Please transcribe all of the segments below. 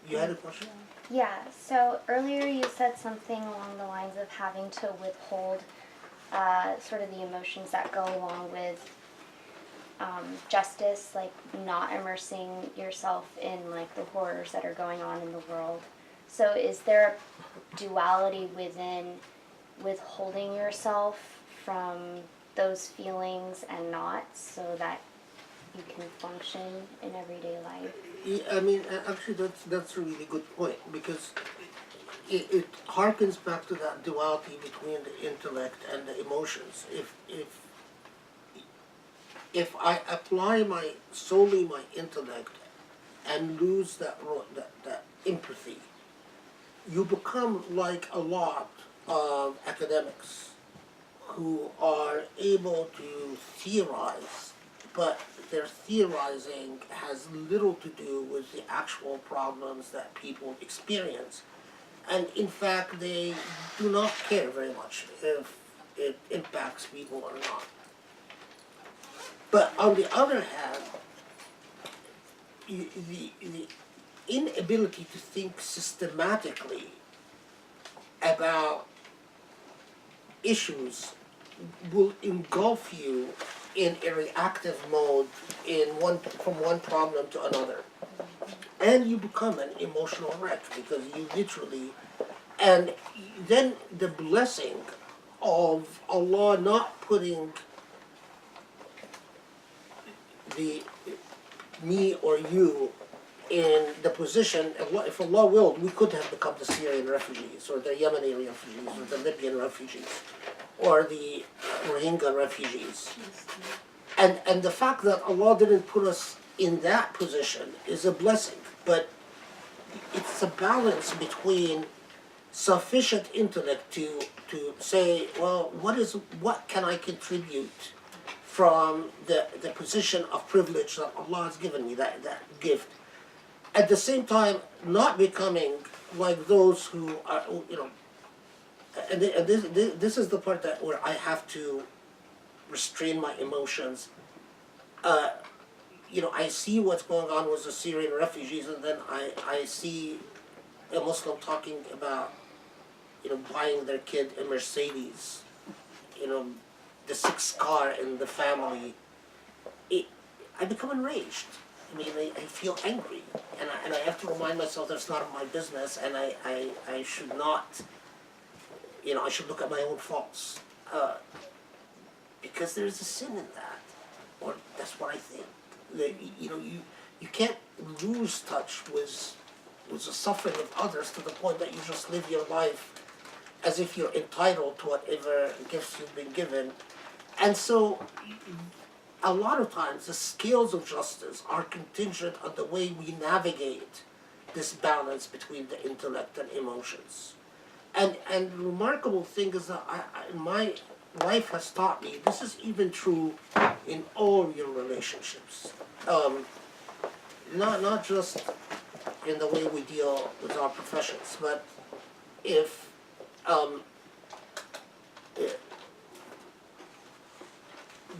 You had a question? Yeah, so earlier you said something along the lines of having to withhold sort of the emotions that go along with justice, like not immersing yourself in like the horrors that are going on in the world. So is there a duality within withholding yourself from those feelings and not, so that you can function in everyday life? I mean, actually, that's a really good point, because it harkens back to that duality between the intellect and the emotions. If I apply solely my intellect and lose that empathy, you become like a lot of academics who are able to theorize, but their theorizing has little to do with the actual problems that people experience. And in fact, they do not care very much if it impacts people or not. But on the other hand, the inability to think systematically about issues will engulf you in a reactive mode from one problem to another. And you become an emotional wreck, because you literally, and then the blessing of Allah not putting the me or you in the position, if Allah willed, we could have become the Syrian refugees, or the Yemeni refugees, or the Libyan refugees, or the Rohingya refugees. And the fact that Allah didn't put us in that position is a blessing, but it's a balance between sufficient intellect to say, well, what can I contribute from the position of privilege that Allah has given me, that gift. At the same time, not becoming like those who are, and this is the part where I have to restrain my emotions. I see what's going on with the Syrian refugees, and then I see a Muslim talking about, buying their kid a Mercedes, the sixth car in the family. I become enraged. I mean, I feel angry, and I have to remind myself that it's not my business, and I should not, I should look at my own faults, because there's a sin in that, or that's what I think. That, you can't lose touch with the suffering of others to the point that you just live your life as if you're entitled to whatever gifts you've been given. And so, a lot of times, the scales of justice are contingent on the way we navigate this balance between the intellect and emotions. And the remarkable thing is that my life has taught me, this is even true in all your relationships. Not just in the way we deal with our professions, but if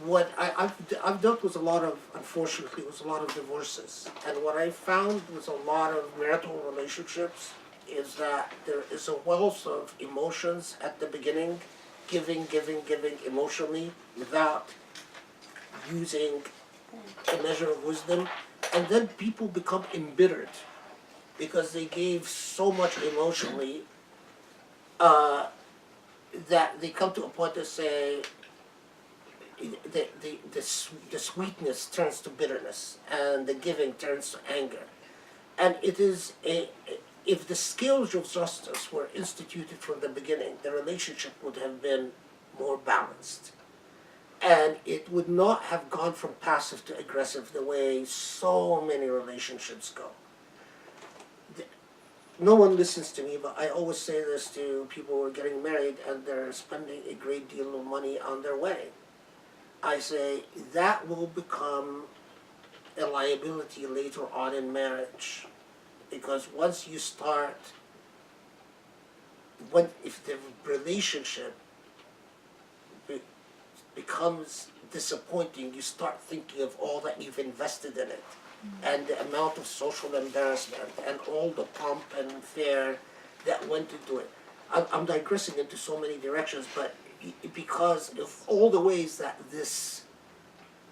what I've dealt with unfortunately, with a lot of divorces, and what I found with a lot of marital relationships is that there is a wealth of emotions at the beginning, giving emotionally without using a measure of wisdom, and then people become embittered because they gave so much emotionally that they come to a point to say the sweetness turns to bitterness and the giving turns to anger. And it is if the scales of justice were instituted from the beginning, the relationship would have been more balanced. And it would not have gone from passive to aggressive the way so many relationships go. No one listens to me, but I always say this to people who are getting married and they're spending a great deal of money on their wedding. I say that will become a liability later on in marriage, because once you start, if the relationship becomes disappointing, you start thinking of all that you've invested in it, and the amount of social embarrassment and all the pomp and fare that went into it. I'm digressing into so many directions, but because of all the ways that this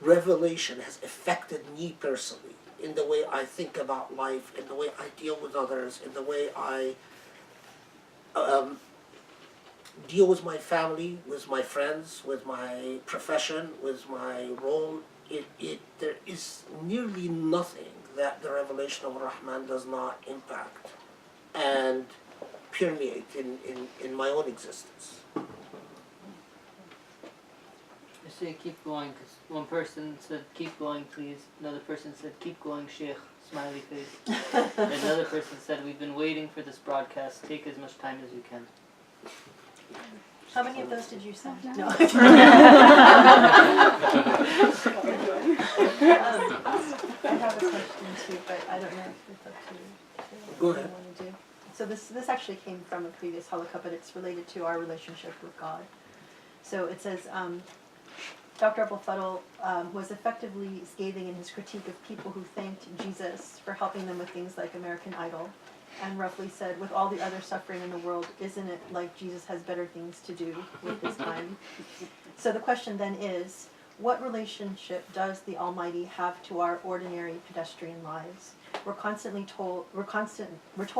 revelation has affected me personally, in the way I think about life, in the way I deal with others, in the way I deal with my family, with my friends, with my profession, with my role. There is nearly nothing that the revelation of Rahman does not impact and permeate in my own existence. I say keep going, because one person said keep going please, another person said keep going Sheikh, smiley face, and another person said we've been waiting for this broadcast, take as much time as you can. How many of those did you send? No. I have a question too, but I don't know if it's up to you. Go what ahead. you want to do. So this actually came from a previous Halaqa, but it's related to our relationship with God. So it says, Dr. Abul Fadl was effectively scathing in his critique of people who thanked Jesus for helping them with things like American Idol, and roughly said, with all the other suffering in the world, isn't it like Jesus has better things to do with his time? So the question then is, what relationship does the Almighty have to our ordinary pedestrian lives? We're told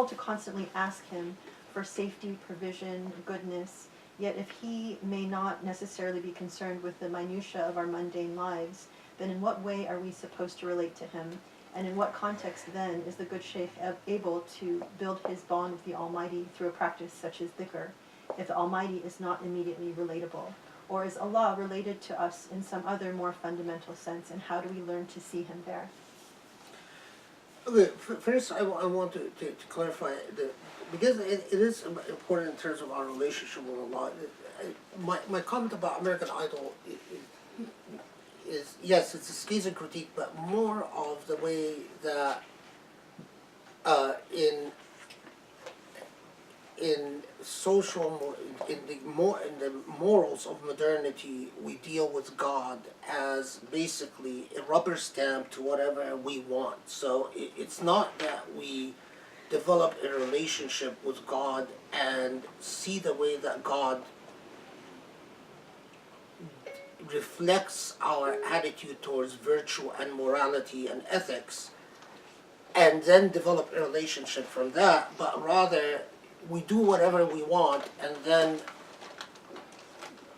to constantly ask him for safety, provision, goodness, yet if he may not necessarily be concerned with the minutiae of our mundane lives, then in what way are we supposed to relate to him? And in what context then is the good Shaykh able to build his bond with the Almighty through a practice such as dhikr, if the Almighty is not immediately relatable? Or is Allah related to us in some other more fundamental sense, and how do we learn to see him there? Okay, first I want to clarify, because it is important in terms of our relationship with Allah. My comment about American Idol is yes, it's a schizo critique, but more of the way that in the morals of modernity, we deal with God as basically a rubber stamp to whatever we want. So it's not that we develop a relationship with God and see the way that God reflects our attitude towards virtue and morality and ethics, and then develop a relationship from that, but rather we do whatever we want, and then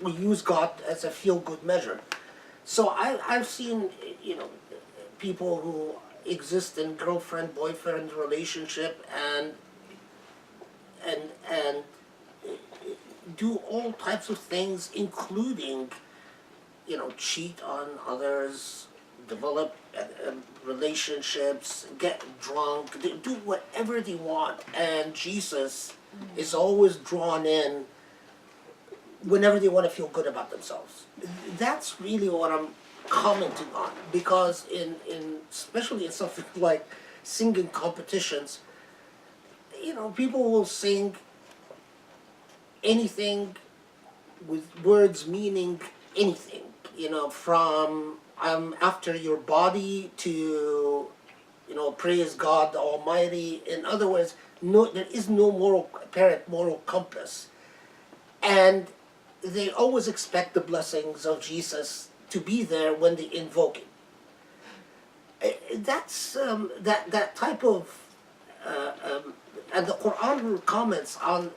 we use God as a feel-good measure. So I've seen, people who exist in girlfriend-boyfriend relationship and do all types of things, including, cheat on others, develop relationships, get drunk, they do whatever they want, and Jesus is always drawn in whenever they want to feel good about themselves. That's really what I'm commenting on, because especially in something like singing competitions, people will sing anything with words meaning anything, from I'm after your body to, praise God the Almighty. In other words, there is no apparent moral compass. And they always expect the blessings of Jesus to be there when they invoke it. That's that type of, and the Quran comments on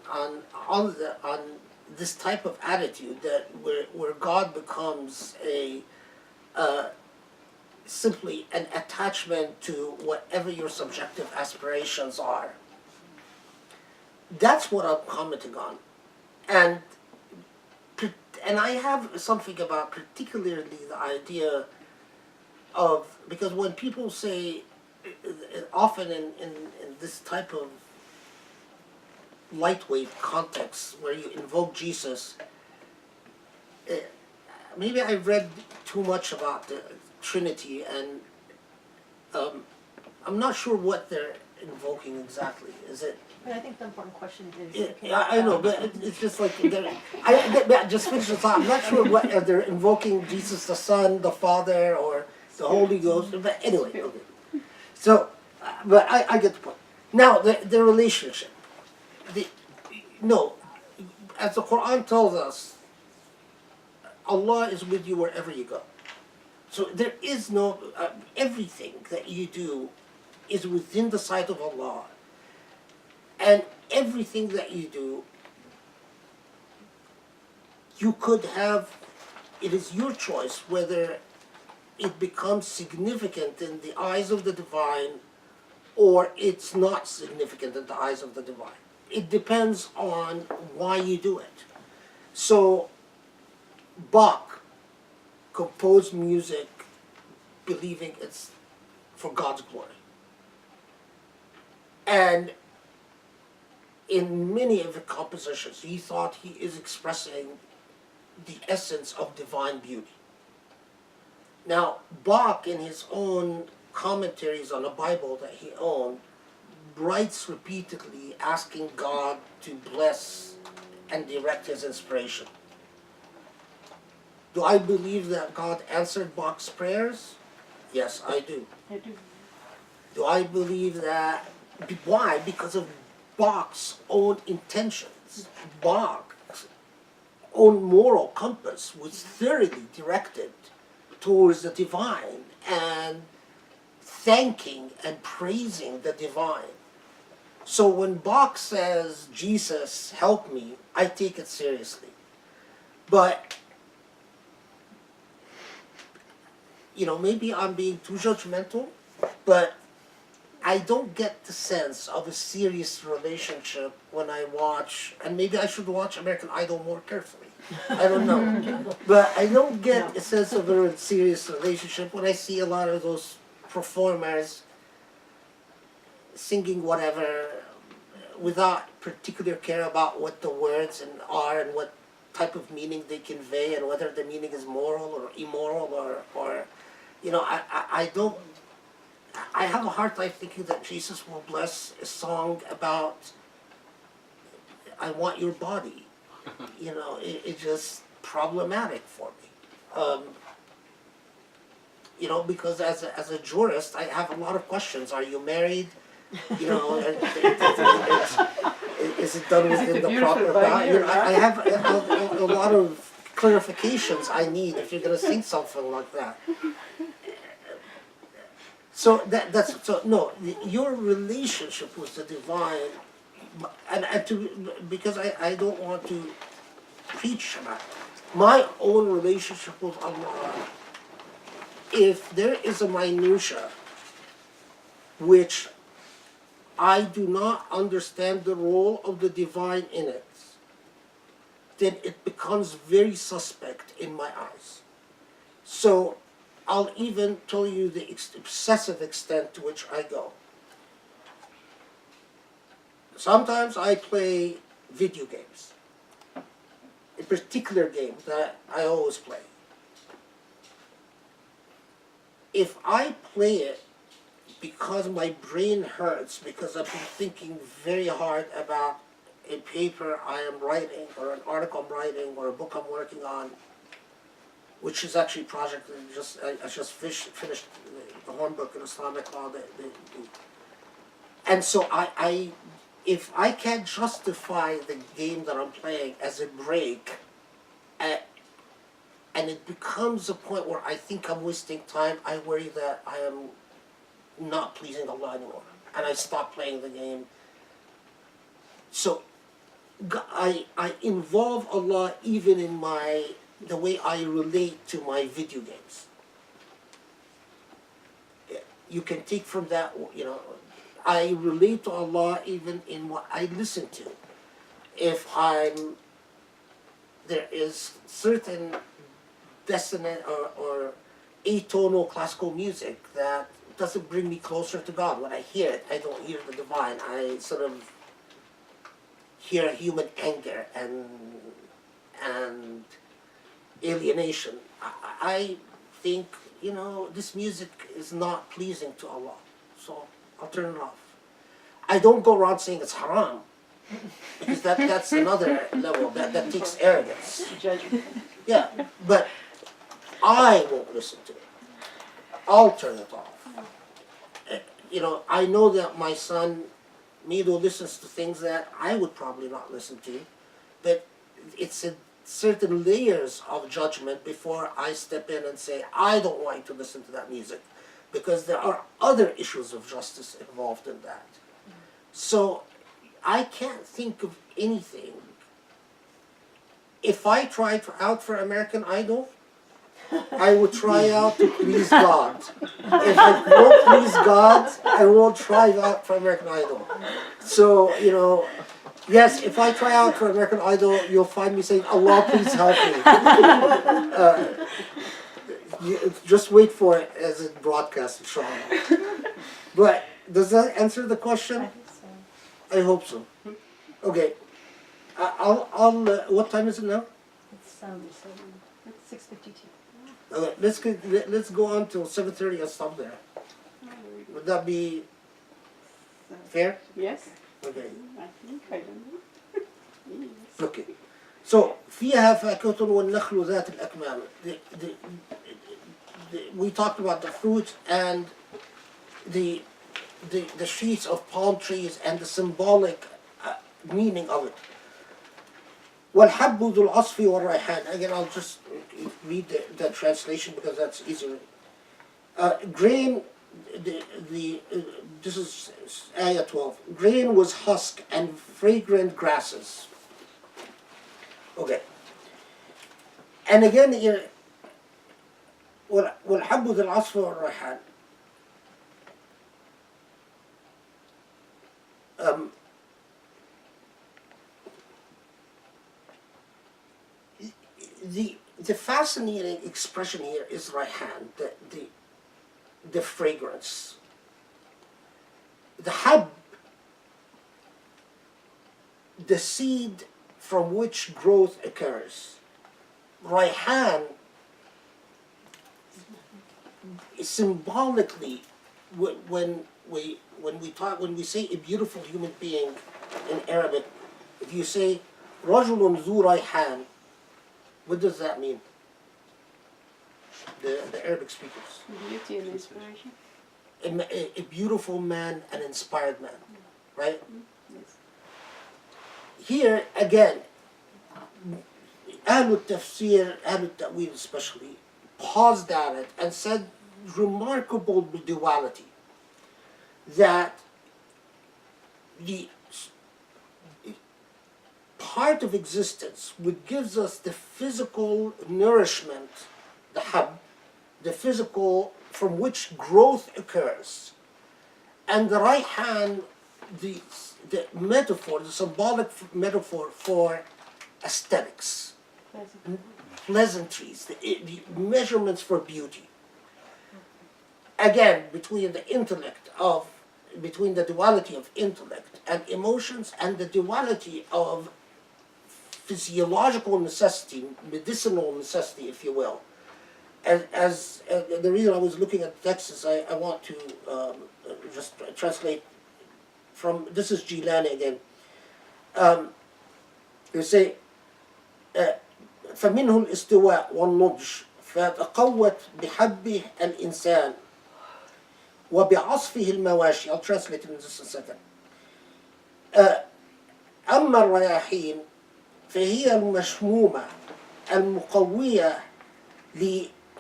this type of attitude, that where God becomes simply an attachment to whatever your subjective aspirations are. That's what I'm commenting on. And I have something about particularly the idea of, because when people say, often in this type of lightweight context where you invoke Jesus, maybe I read too much about the Trinity, and I'm not sure what they're invoking exactly. Is it? But I think the important question is... I know, but it's just like, just finish the thought. I'm not sure what they're invoking, Jesus the Son, the Father, or the Holy Ghost, but anyway. Okay. So, but I get the point. Now, the relationship. No, as the Quran tells us, Allah is with you wherever you go. So there is no, everything that you do is within the sight of Allah. And everything that you do, you could have, it is your choice whether it becomes significant in the eyes of the divine or it's not significant in the eyes of the divine. It depends on why you do it. So, Bach composed music believing it's for God's glory. And in many of the compositions, he thought he is expressing the essence of divine beauty. Now, Bach, in his own commentaries on the Bible that he owned, writes repeatedly asking God to bless and direct his inspiration. Do I believe that God answered Bach's prayers? Yes, I do. I do. Do I believe that? Why? Because of Bach's own intentions. Bach's own moral compass was thoroughly directed towards the divine and thanking and praising the divine. So when Bach says, Jesus, help me, I take it seriously. But, maybe I'm being too judgmental, but I don't get the sense of a serious relationship when I watch, and maybe I should watch American Idol more carefully. I don't know. But I don't get a sense of a serious relationship when I see a lot of those performers singing whatever without particular care about what the words are and what type of meaning they convey and whether the meaning is moral or immoral or I don't. I have a hard time thinking that Jesus will bless a song about I want your body. It's just problematic for me. Because as a jurist, I have a lot of questions. Are you married? Is it done within the proper bounds? I have a lot of clarifications I need if you're going to sing something like that. So your relationship with the divine, because I don't want to preach about it. My own relationship with Allah, if there is a minutia which I do not understand the role of the divine in it, then it becomes very suspect in my eyes. So I'll even tell you the excessive extent to which I go. Sometimes I play video games. A particular game that I always play. If I play it because my brain hurts, because I've been thinking very hard about a paper I am writing, or an article I'm writing, or a book I'm working on, which is actually a project that I just finished the Hornbook in Islamic law. And so if I can't justify the game that I'm playing as a break, and it becomes a point where I think I'm wasting time, I worry that I am not pleasing Allah anymore, and I stop playing the game. So I involve Allah even in the way I relate to my video games. You can take from that, I relate to Allah even in what I listen to. If there is certain dissonant or atonal classical music that doesn't bring me closer to God. When I hear it, I don't hear the divine. I sort of hear human anger and alienation. I think, this music is not pleasing to Allah, so I'll turn it off. I don't go around saying it's haram, because that's another level, that takes arrogance. Judgment. Yeah, but I won't listen to it. I'll turn it off. I know that my son Mido listens to things that I would probably not listen to, but it's a certain layers of judgment before I step in and say, I don't want you to listen to that music, because there are other issues of justice involved in that. So I can't think of anything. If I tried out for American Idol, I would try out to please God. If I won't please God, I won't try out for American Idol. So, yes, if I try out for American Idol, you'll find me saying, Allah, please help me. Just wait for it as it broadcasts, inshallah. But does that answer the question? I think so. I hope so. Okay. What time is it now? It's 6:52. Let's go on till 7:30 and stop there. Would that be fair? Yes, Okay. I think I don't know. Yes. Okay. So فيها فاكهة والنخل ذات الأكمام. We talked about the fruit and the sheets of palm trees and the symbolic meaning of it. والحب ذو العصف والريحان. Again, I'll just read the translation because that's easier. Grain, this is ayah 12. Grain was husk and fragrant grasses. Okay. And again here, والحب ذو العصف والريحان. The fascinating expression here is raihan, the fragrance. The hab, the seed from which growth occurs. Raihan, symbolically, when we say a beautiful human being in Arabic, if you say رجل ذو ريحان, what does that mean? The Arabic speakers. Beauty and inspiration. A beautiful man, an inspired man, right? Yes. Here again, Ahl al-Tafsir, Ahl al-Ta'wil especially, paused at it and said remarkable duality, that the part of existence which gives us the physical nourishment, the hab, the physical from which growth occurs, and the raihan, the metaphor, the symbolic metaphor for aesthetics, pleasantries, the measurements for beauty. Again, between the duality of intellect and emotions and the duality of physiological necessity, medicinal necessity, if you will. As the reason I was looking at the text is I want to just translate from, this is Jilani again. You say, فمنه الاستواء والنضج فتقوت بحبه الإنسان وبعصفه المواشي. I'll translate it in just a second. أما الرياحين فهي المشمومة المقوية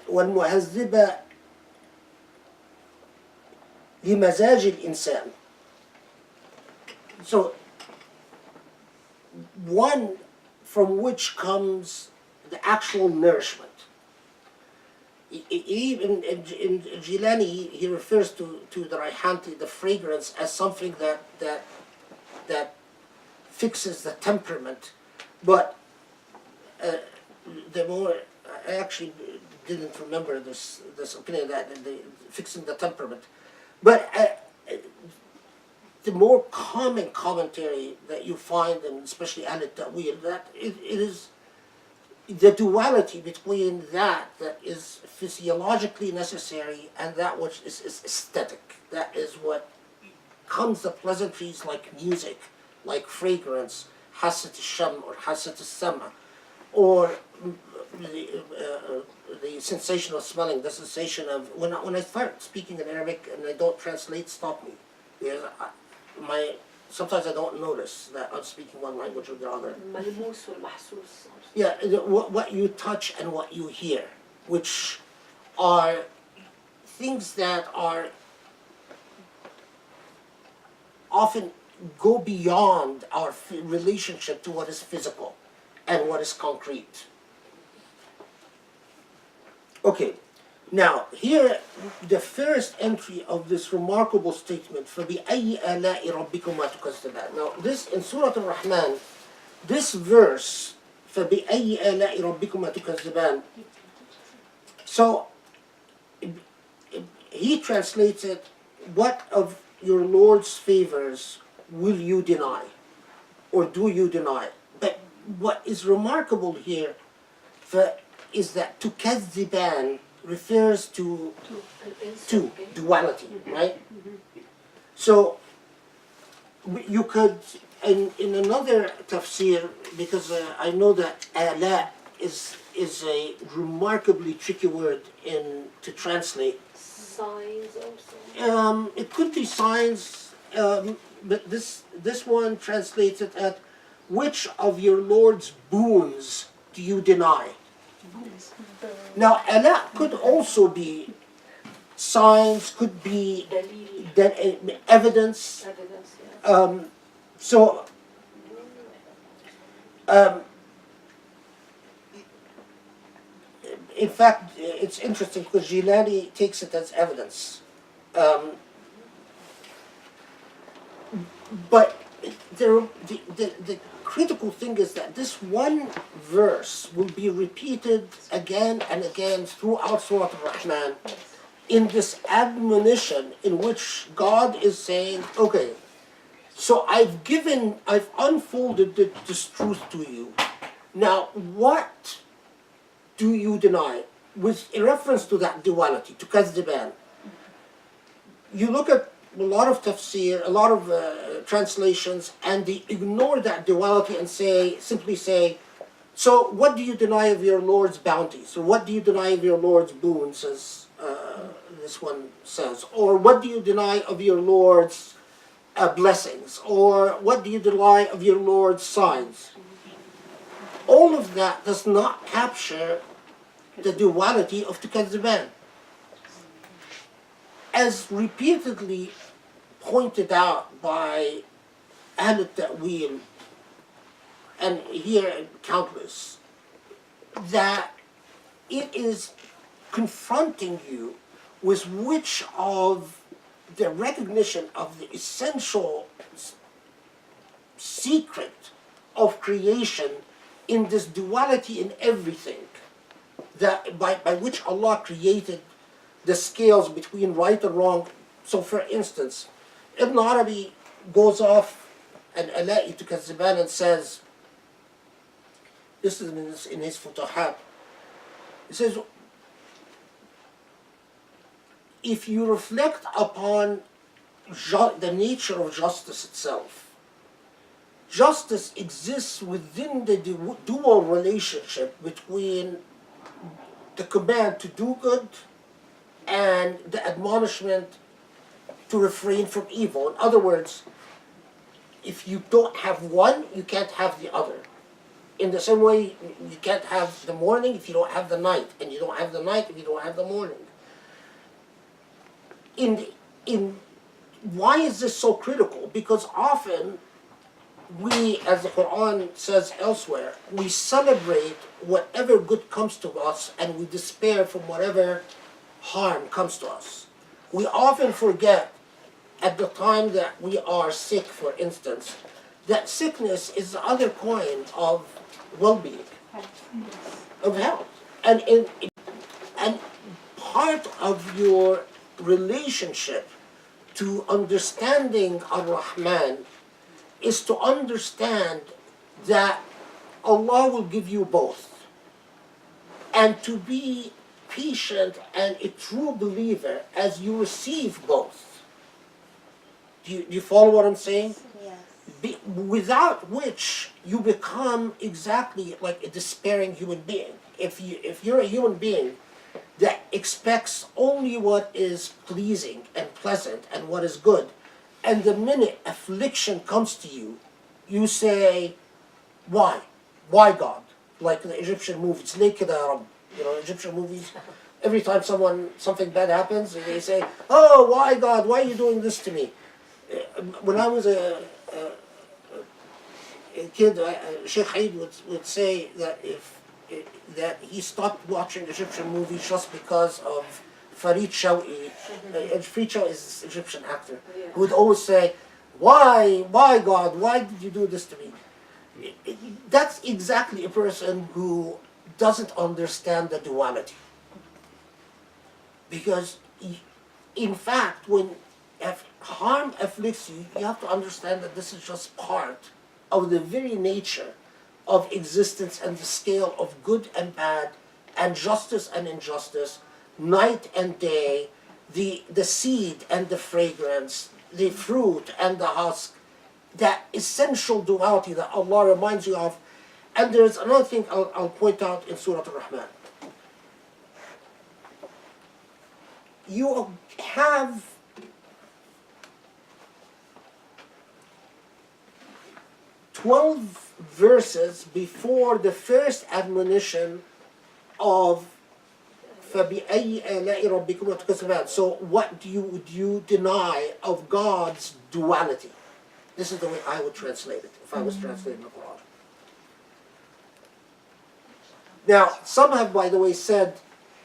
والمهذبة لمزاج الإنسان. So, one from which comes the actual nourishment. Even in Jilani, he refers to the raihanti, the fragrance, as something that fixes the temperament. But the more, I actually didn't remember this opinion that fixing the temperament. But the more common commentary that you find, and especially Ahl al-Ta'wil, that it is the duality between that is physiologically necessary and that which is aesthetic. That is what comes the pleasantries like music, like fragrance, hasat al-sham or hasat al-sama, or the sensation of smelling, the sensation of when I start speaking in Arabic and I don't translate, stop me, because sometimes I don't notice that I'm speaking one language or the other. الملموس والمحسوس. Yeah, what you touch and what you hear, which are things that are often go beyond our relationship to what is physical and what is concrete. Okay, now here the first entry of this remarkable statement, فَبِأَيِّ آلَاءِ رَبِّكُمَا تُكَذِّبَانِ. Now this in Surah Al-Rahman, this verse, فَبِأَيِّ آلَاءِ رَبِّكُمَا تُكَذِّبَانِ. So he translates it, what of your Lord's favors will you deny? Or do you deny? But what is remarkable here is that تُكَذِّبَانِ refers to duality, right? So you could, in another tafsir, because I know that ala is a remarkably tricky word to translate. Signs also. It could be signs, but this one translates it at, which of your Lord's boons do you deny? Now, ala could also be signs, could be evidence. Evidence, yeah. So, in fact, it's interesting because Jilani takes it as evidence. But the critical thing is that this one verse will be repeated again and again throughout Surah Al-Rahman in this admonition in which God is saying, okay, so I've unfolded this truth to you. Now, what do you deny? With in reference to that duality, to Kazdiban. You look at a lot of tafsir, a lot of translations, and they ignore that duality and simply say, so what do you deny of your Lord's bounties? Or what do you deny of your Lord's boons, as this one says? Or what do you deny of your Lord's blessings? Or what do you deny of your Lord's signs? All of that does not capture the duality of Tukazziban. As repeatedly pointed out by Ahl al-Ta'wil, and here countless, that it is confronting you with which of the recognition of the essential secret of creation in this duality in everything, that by which Allah created the scales between right and wrong. So for instance, Ibn Arabi goes off and Ala'i to Kazziban and says, this is in his Futuhat, he says, if you reflect upon the nature of justice itself, justice exists within the dual relationship between the command to do good and the admonishment to refrain from evil. In other words, if you don't have one, you can't have the other. In the same way, you can't have the morning if you don't have the night, and you don't have the night if you don't have the morning. Why is this so critical? Because often we, as the Quran says elsewhere, we celebrate whatever good comes to us and we despair from whatever harm comes to us. We often forget at the time that we are sick, for instance, that sickness is the other coin of well-being, of health. And part of your relationship to understanding Ar-Rahman is to understand that Allah will give you both, and to be patient and a true believer as you receive both. Do you follow what I'm saying? Yes. Without which you become exactly like a despairing human being. if you're a human being that expects only what is pleasing and pleasant and what is good, and the minute affliction comes to you, you say, why? Why God? Like the Egyptian movies, ليه كده يا رب? You know, Egyptian movies, every time something bad happens, they say, oh, why God? Why are you doing this to me? When I was a kid, Sheikh Haid would say that that he stopped watching Egyptian movies just because of Farid Shawqi. Farid Shawqi is an Egyptian actor. Who would always say, why God? Why did you do this to me? That's exactly a person who doesn't understand the duality. Because in fact, when harm afflicts you, you have to understand that this is just part of the very nature of existence and the scale of good and bad, and justice and injustice, night and day, the seed and the fragrance, the fruit and the husk, that essential duality that Allah reminds you of. And there's another thing I'll point out in Surah Rahman. You have verses before the first admonition of فَبِأَيِّ آلَاءِ رَبِّكُمَا تُكَذِّبَانِ. So what do you deny of God's duality? This is the way I would translate it if I was translating the Quran. Now, some have, by the way, said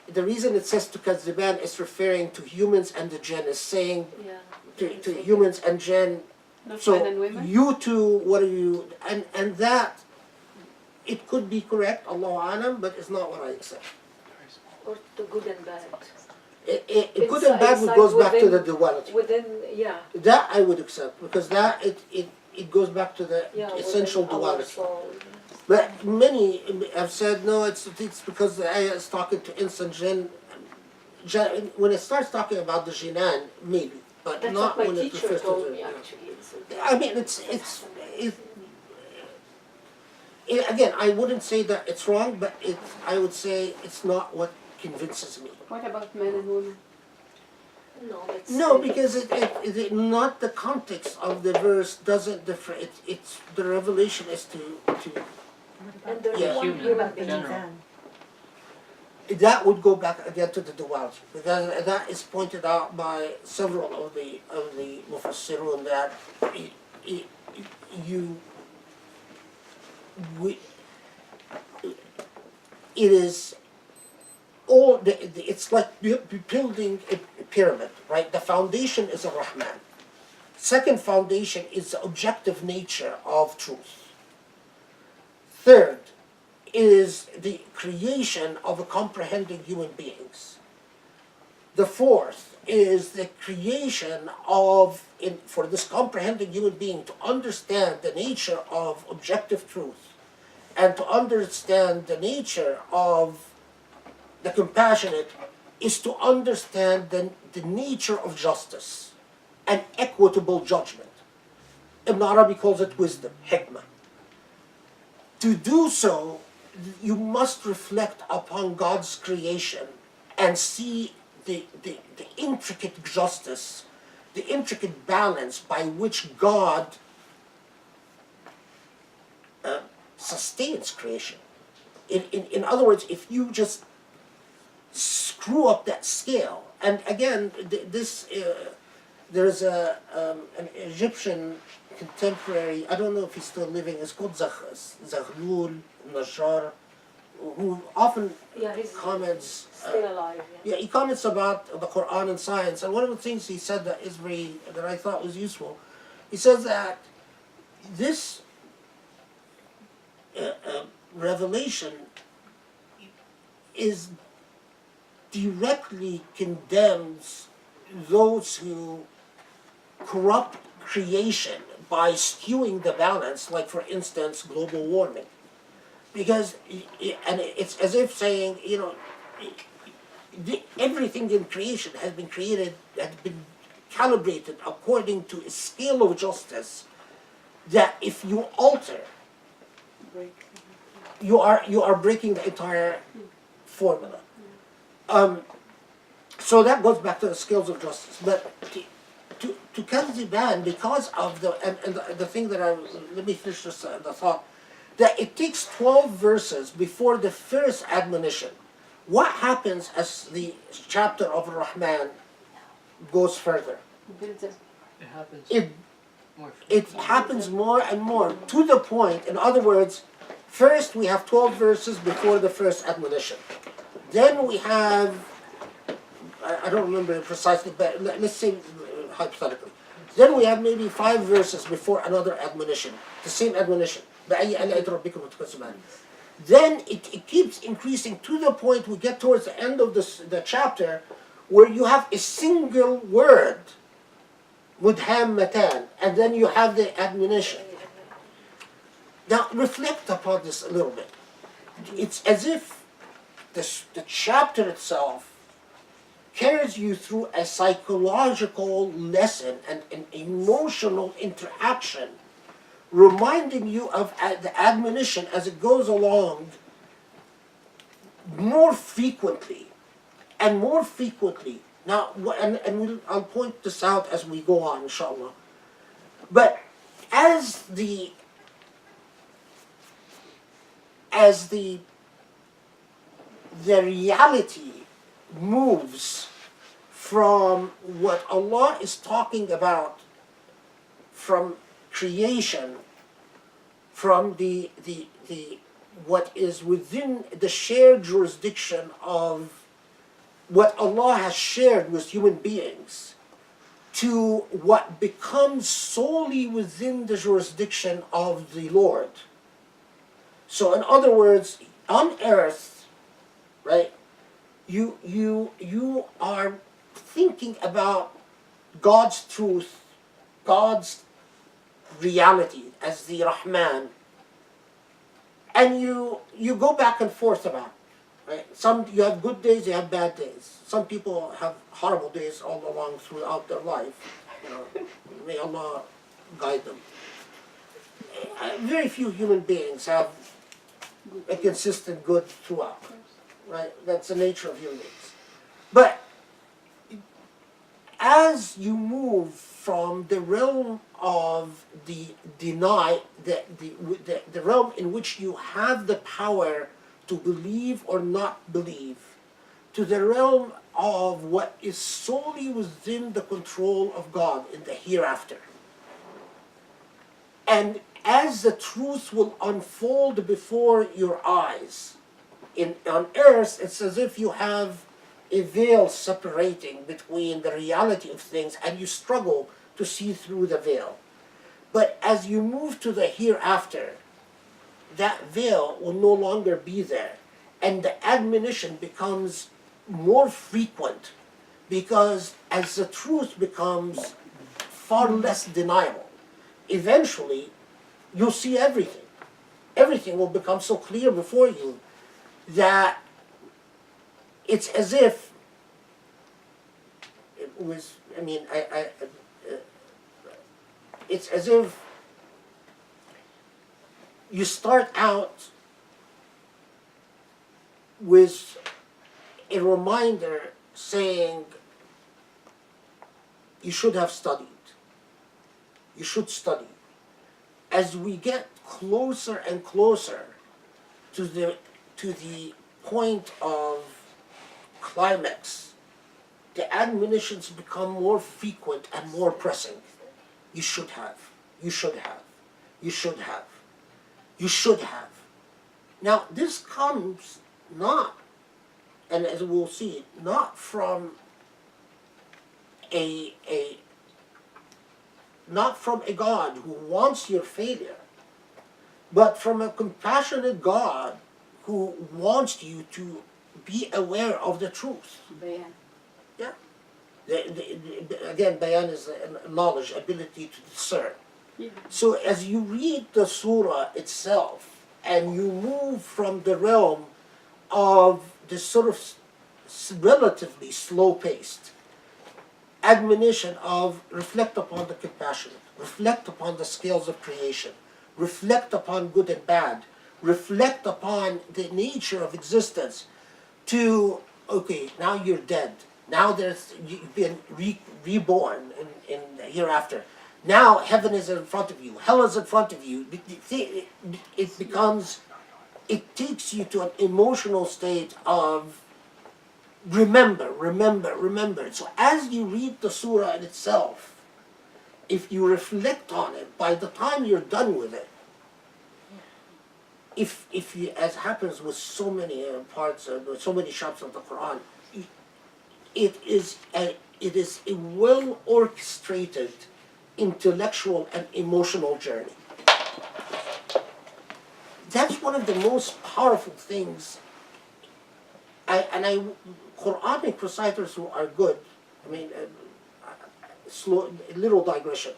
the reason it says تُكَذِّبَانِ is referring to humans and the jinn, is saying to humans and jinn, Not so men and women? you two, what are you, and that, it could be correct, Allahu Alam, but it's not what I accept. Or to good and bad? Good and bad goes back to the duality. Within, yeah. That I would accept, because that, it goes back to the Yeah, essential within our duality. soul. But many have said, no, it's because the ayah is talking to ins and jinn. When it starts talking about the jinan, maybe, but That's not what my when it teacher refers to told the... me, actually. So I mean, again, I wouldn't say that it's wrong, but I would say it's not what convinces me. what about men and women? No, that's... No, because not the context of the verse doesn't differ. It's the revelation is to And there's Yeah. one Human, human About the being. general. mizan. that would go back again to the duality, because that is pointed out by several of the mufassirun that it is all it's like building a pyramid, right? The foundation is a Rahman. Second foundation is the objective nature of truth. Third is the creation of a comprehending human beings. The fourth is the creation of, for this comprehending human being to understand the nature of objective truth and to understand the nature of the compassionate is to understand the nature of justice and equitable judgment. Ibn Arabi calls it wisdom, hikmah. To do so, you must reflect upon God's creation and see the intricate justice, the intricate balance by which God sustains creation. In other words, if you just screw up that scale, and again, there's an Egyptian contemporary, I don't know if he's still living, it's called Zaghlul Najjar, who often Yeah, he's comments, still alive. Yeah. he comments about the Quran and science, and one of the things he said that I thought was useful, he says that this revelation directly condemns those who corrupt creation by skewing the balance, like for instance global warming. Because, and it's as if saying, everything in creation has been calibrated according to a scale of justice that if you alter you are breaking the entire formula. So that goes back to the scales of justice. But to Kaziban, because of the thing that let me finish this the thought, that it takes 12 verses before the first admonition. What happens as the chapter of Rahman goes further? It happens It more. it happens more and more to the point. In other words, first we have 12 verses before the first admonition. Then we have, I don't remember precisely, but let's say hypothetically. Then we have maybe 5 verses before another admonition, the same admonition. Then it keeps increasing to the point we get towards the end of the chapter where you have a single word, mudhammatan, and then you have the admonition. Now reflect upon this a little bit. It's as if the chapter itself carries you through a psychological lesson and an emotional interaction, reminding you of the admonition as it goes along more frequently and more frequently. Now, I'll point this out as we go on, inshallah. But as the reality moves from what Allah is talking about, from creation, from the what is within the shared jurisdiction of what Allah has shared with human beings, to what becomes solely within the jurisdiction of the Lord. So in other words, on earth, right, you are thinking about God's truth, God's reality as the Rahman, and you go back and forth about it, right? You have good days, you have bad days. Some people have horrible days all along throughout their life. May Allah guide them. Very few human beings have a consistent good throughout, right? That's the nature of human beings. But as you move from the realm of the realm in which you have the power to believe or not believe, to the realm of what is solely within the control of God in the hereafter. And as the truth will unfold before your eyes, on earth, it's as if you have a veil separating between the reality of things and you struggle to see through the veil. But as you move to the hereafter, that veil will no longer be there. And the admonition becomes more frequent, because as the truth becomes far less deniable, eventually you'll see everything. Everything will become so clear before you that it's as if it was, it's as if you start out with a reminder saying, you should have studied. You should study. As we get closer and closer to the point of climax, the admonitions become more frequent and more pressing. You should have. You should have. You should have. You should have. Now, this comes not, and as we'll see, not from not from a God who wants your failure, but from a compassionate God who wants you to be aware of the truth. Bayan. Yeah. Again, bayan is knowledge, ability to discern. Yeah. So as you read the surah itself, and you move from the realm of this sort of relatively slow-paced admonition of reflect upon the compassionate, reflect upon the scales of creation, reflect upon good and bad, reflect upon the nature of existence, to, okay, now you're dead. Now you've been reborn in the hereafter. Now heaven is in front of you, hell is in front of you. It becomes, it takes you to an emotional state of remember. So as you read the surah in itself, if you reflect on it, by the time you're done with it, if you, as happens with so many parts of, so many chapters of the Quran, it is a well orchestrated intellectual and emotional journey. That's one of the most powerful things. Quranic reciters who are good, I mean, little digression.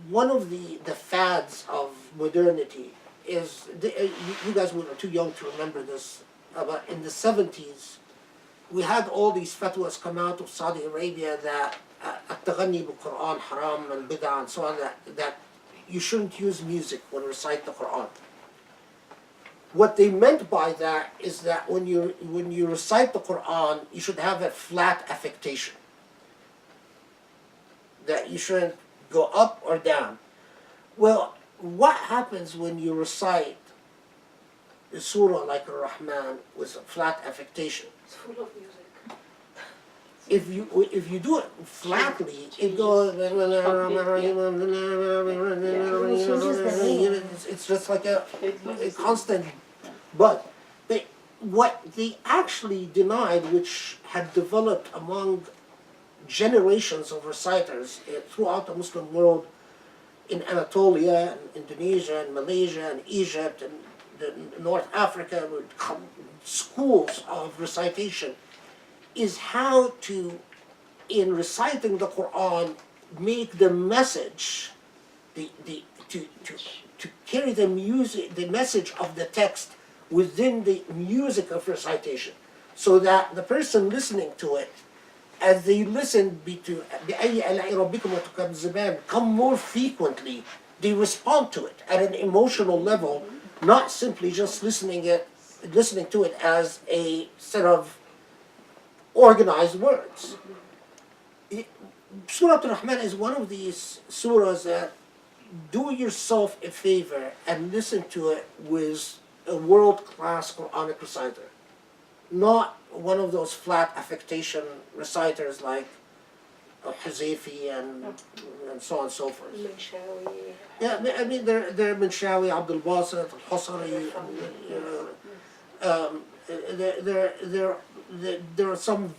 One of the fads of modernity is, you guys were too young to remember this, but in the 70s, we had all these fatwas come out of Saudi Arabia that at-taghani bil-Quran haram and bid'ah and so on, that you shouldn't use music when you recite the Quran. What they meant by that is that when you recite the Quran, you should have a flat affectation. That you shouldn't go up or down. Well, what happens when you recite a surah like Rahman with a flat affectation? It's full of music. If you do it flatly, it goes. It's just like a constant. But what they actually denied, which had developed among generations of reciters throughout the Muslim world, in Anatolia, and Indonesia, and Malaysia, and Egypt, and North Africa, schools of recitation, is how to, in reciting the Quran, make the message, to carry the music, the message of the text within the music of recitation, so that the person listening to it, as they listen to بِأَيِّ آلَاءِ رَبِّكُمْ وَتُكَذِّبَانِ, come more frequently, they respond to it at an emotional level, not simply just listening to it as a set of organized words. Surah Al-Rahman is one of these surahs that do yourself a favor and listen to it with a world-class Quranic reciter. Not one of those flat affectation reciters like Huzaifi and so on and so forth. Minshawi. Yeah, I mean, they're Minshawi, Abdul Basit, Al-Husari, there are some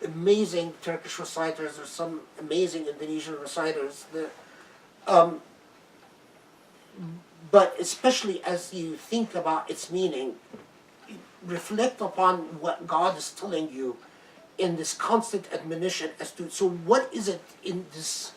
amazing Turkish reciters, there's some amazing Indonesian reciters. But especially as you think about its meaning, reflect upon what God is telling you in this constant admonition as to, so what is it in this,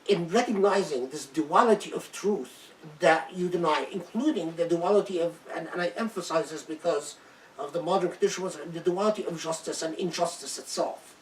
in recognizing this duality of truth that you deny, including the duality of, and I emphasize this because of the modern condition, was the duality of justice and injustice itself.